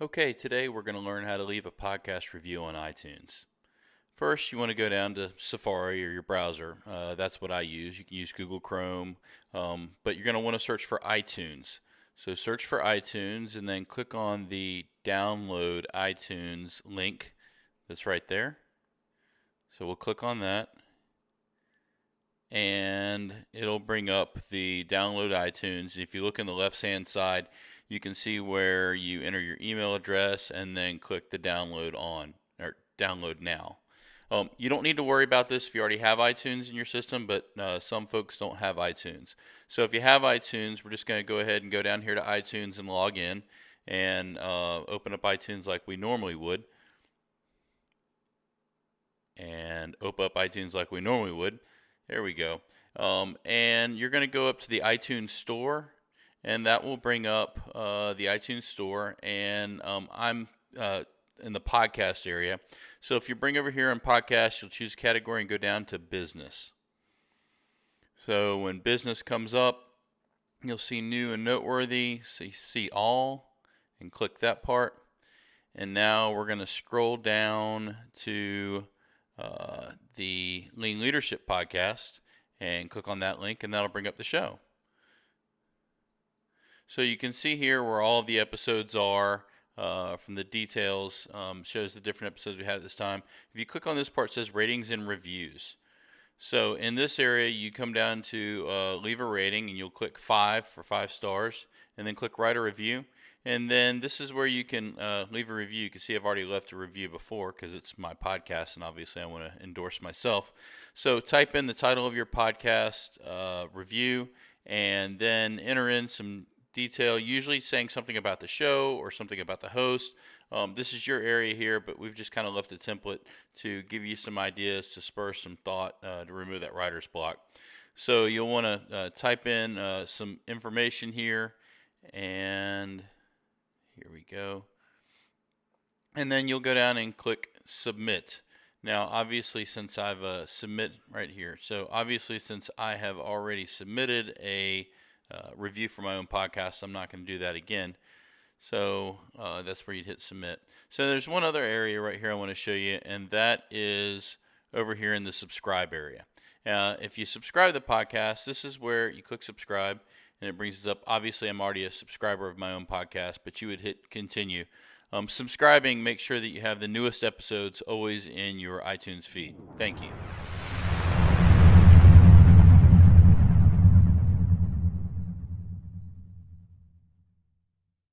Okay, today we're going to learn how to leave a podcast review on iTunes. First, you want to go down to Safari or your browser. That's what I use. You can use Google Chrome, but you're going to want to search for iTunes. So search for iTunes and then click on the download iTunes link that's right there. So we'll click on that and it'll bring up the download iTunes. If you look in the left-hand side, you can see where you enter your email address and then click the download on or download now. You don't need to worry about this if you already have iTunes in your system, but some folks don't have iTunes. So if you have iTunes, we're just going to go ahead and go down here to iTunes and log in and open up iTunes like we normally would. And open up iTunes like we normally would. There we go. And you're going to go up to the iTunes Store, and that will bring up the iTunes Store. And I'm in the podcast area. So if you bring over here in podcast, you'll choose category and go down to business. So when business comes up, you'll see new and noteworthy. So you see all and click that part. And now we're going to scroll down to the Lean Leadership Podcast and click on that link, and that'll bring up the show. So you can see here where all of the episodes are from the details, shows the different episodes we had at this time. If you click on this part, it says ratings and reviews. So in this area, you come down to leave a rating, and you'll click 5 for 5 stars, and then click write a review. And then this is where you can leave a review. You can see I've already left a review before because it's my podcast, and obviously I want to endorse myself. So type in the title of your podcast review, and then enter in some detail, usually saying something about the show or something about the host. This is your area here, but we've just kind of left a template to give you some ideas, to spur some thought, to remove that writer's block. So you'll want to type in some information here, and here we go. And then you'll go down and click submit. Now, obviously, since I've submit right here, so obviously since I have already submitted a review for my own podcast, I'm not going to do that again. So that's where you'd hit submit. So there's one other area right here I want to show you, and that is over here in the subscribe area. If you subscribe to the podcast, this is where you click subscribe, and it brings us up. Obviously, I'm already a subscriber of my own podcast, but you would hit continue. Subscribing makes sure that you have the newest episodes always in your iTunes feed. Thank you.